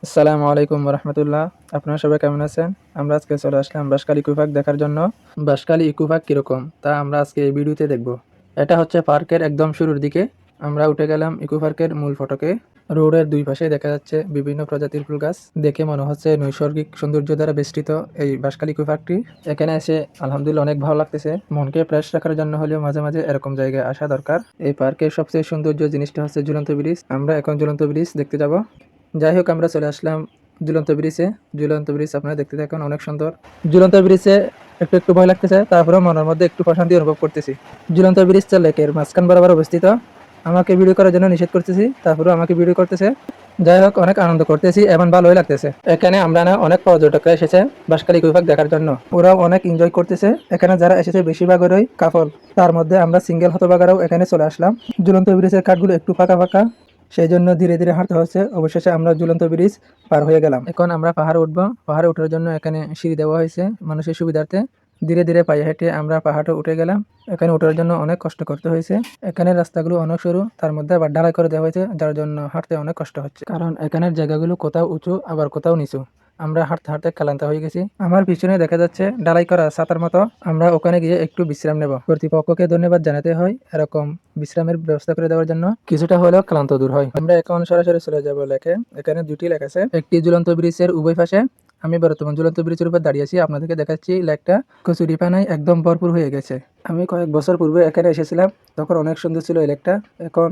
আসসালামু আলাইকুম রহমতুল্লাহ। আপনারা সবাই কেমন আছেন? আমরা আজকে চলে আসলাম বাঁশখালী ইকো পার্ক দেখার জন্য। বাঁশখালী ইকো পার্ক কিরকম তা আমরা আজকে এই ভিডিওতে দেখব। এটা হচ্ছে পার্কের একদম শুরুর দিকে। আমরা উঠে গেলাম ইকো পার্কের মূল ফটকে। রোডের দুই পাশে দেখা যাচ্ছে বিভিন্ন প্রজাতির ফুল গাছ। দেখে মনে হচ্ছে নৈসর্গিক সৌন্দর্য দ্বারা বেষ্টিত এই বাঁশখালী ইকো পার্কটি। এখানে এসে আলহামদুলিল্লাহ অনেক ভালো লাগতেছে। মনকে ফ্রেশ রাখার জন্য হলেও মাঝে মাঝে এরকম জায়গায় আসা দরকার। এই পার্কের সবচেয়ে সৌন্দর্য জিনিসটা হচ্ছে ঝুলন্ত ব্রিজ। আমরা এখন ঝুলন্ত ব্রিজ দেখতে যাব। যাই হোক, আমরা চলে আসলাম ঝুলন্ত ব্রিজে। ঝুলন্ত ব্রিজ আপনারা দেখতে থাকুন, অনেক সুন্দর। ঝুলন্ত ব্রিজে একটু একটু ভয় লাগতেছে, তারপরেও মনের মধ্যে একটু প্রশান্তি অনুভব করতেছি। ঝুলন্ত ব্রিজটা লেকের মাঝখান বরাবর অবস্থিত। আমাকে ভিডিও করার জন্য নিষেধ করতেছি, তারপরেও আমাকে ভিডিও করতেছে। যাই হোক, অনেক আনন্দ করতেছি এবং ভালোই লাগতেছে। এখানে আমরা না অনেক পর্যটকরা এসেছে বাঁশখালী ইকো পার্ক দেখার জন্য। ওরাও অনেক এনজয় করতেছে। এখানে যারা এসেছে বেশিরভাগেরই কাপল, তার মধ্যে আমরা সিঙ্গেল হতভাগারাও এখানে চলে আসলাম। ঝুলন্ত ব্রিজের কাঠগুলো একটু ফাঁকা ফাঁকা, সেই জন্য ধীরে ধীরে হাঁটতে হচ্ছে। অবশেষে আমরা ঝুলন্ত ব্রিজ পার হয়ে গেলাম। এখন আমরা পাহাড়ে উঠবো। পাহাড়ে ওঠার জন্য এখানে সিঁড়ি দেওয়া হয়েছে মানুষের সুবিধার্থে। ধীরে ধীরে পায়ে হেঁটে আমরা পাহাড়ে উঠে গেলাম। এখানে ওঠার জন্য অনেক কষ্ট করতে হয়েছে। এখানে রাস্তাগুলো অনেক সরু, তার মধ্যে আবার ঢালাই করে দেওয়া হয়েছে, যার জন্য হাঁটতে অনেক কষ্ট হচ্ছে। কারণ এখানের জায়গাগুলো কোথাও উঁচু আবার কোথাও নিচু। আমরা হাঁটতে হাঁটতে ক্লান্ত হয়ে গেছি। আমার পিছনে দেখা যাচ্ছে ঢালাই করা ছাতার মতো। আমরা ওখানে গিয়ে একটু বিশ্রাম নেব। কর্তৃপক্ষকে ধন্যবাদ জানাতে হয় এরকম বিশ্রামের ব্যবস্থা করে দেওয়ার জন্য। কিছুটা হলেও ক্লান্ত দূর হয়। আমরা এখন সরাসরি চলে যাব লেকে। এখানে দুটি লেক আছে, একটি ঝুলন্ত ব্রিজের উভয় পাশে। আমি বর্তমান ঝুলন্ত ব্রিজের উপর দাঁড়িয়ে আছি, আপনাদেরকে দেখাচ্ছি লেকটা কচুরিপানায় একদম ভরপুর হয়ে গেছে। আমি কয়েক বছর পূর্বে এখানে এসেছিলাম, তখন অনেক সুন্দর ছিল এই লেকটা। এখন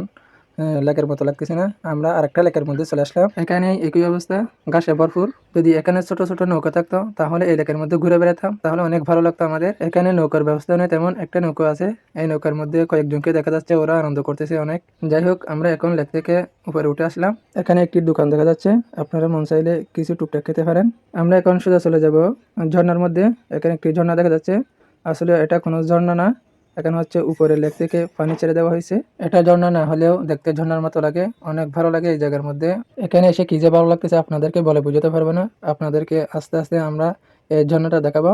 লেকের মতো লাগতেছে না। আমরা আরেকটা লেকের মধ্যে চলে আসলাম। এখানে একই অবস্থা, ঘাসে ভরপুর। যদি এখানে ছোট ছোট নৌকা থাকতো তাহলে এই লেকের মধ্যে ঘুরে বেড়াতাম, তাহলে অনেক ভালো লাগতো আমাদের। এখানে নৌকার ব্যবস্থা নেই তেমন, একটা নৌকা আছে। এই নৌকার মধ্যে কয়েকজনকে দেখা যাচ্ছে, ওরা আনন্দ করতেছে অনেক। যাই হোক, আমরা এখন লেক থেকে উপরে উঠে আসলাম। এখানে একটি দোকান দেখা যাচ্ছে, আপনারা মন চাইলে কিছু টুকটাক খেতে পারেন। আমরা এখন সোজা চলে যাব ঝর্ণার মধ্যে। এখানে একটি ঝর্ণা দেখা যাচ্ছে, আসলে এটা কোনো ঝর্ণা না। এখানে হচ্ছে উপরে লেক থেকে পানি ছেড়ে দেওয়া হয়েছে। এটা ঝর্ণা না হলেও দেখতে ঝর্ণার মতো লাগে, অনেক ভালো লাগে এই জায়গার মধ্যে। এখানে এসে কি যে ভালো লাগতেছে আপনাদেরকে বলে বোঝাতে পারবো না। আপনাদেরকে আস্তে আস্তে আমরা এই ঝর্ণাটা দেখাবো,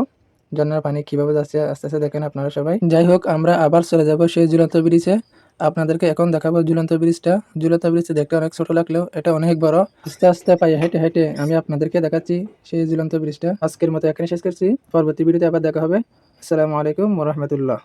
ঝর্ণার পানি কিভাবে যাচ্ছে আস্তে আস্তে দেখেন আপনারা সবাই। যাই হোক, আমরা আবার চলে যাব সেই ঝুলন্ত ব্রিজে। আপনাদেরকে এখন দেখাবো ঝুলন্ত ব্রিজটা। ঝুলন্ত ব্রিজটা দেখতে অনেক ছোট লাগলেও এটা অনেক বড়। আস্তে আস্তে পায়ে হেঁটে হেঁটে আমি আপনাদেরকে দেখাচ্ছি সেই ঝুলন্ত ব্রিজটা। আজকের মতো এখানে শেষ করছি, পরবর্তী ভিডিওতে আবার দেখা হবে। আসসালামু আলাইকুম ওয়া রাহমাতুল্লাহ।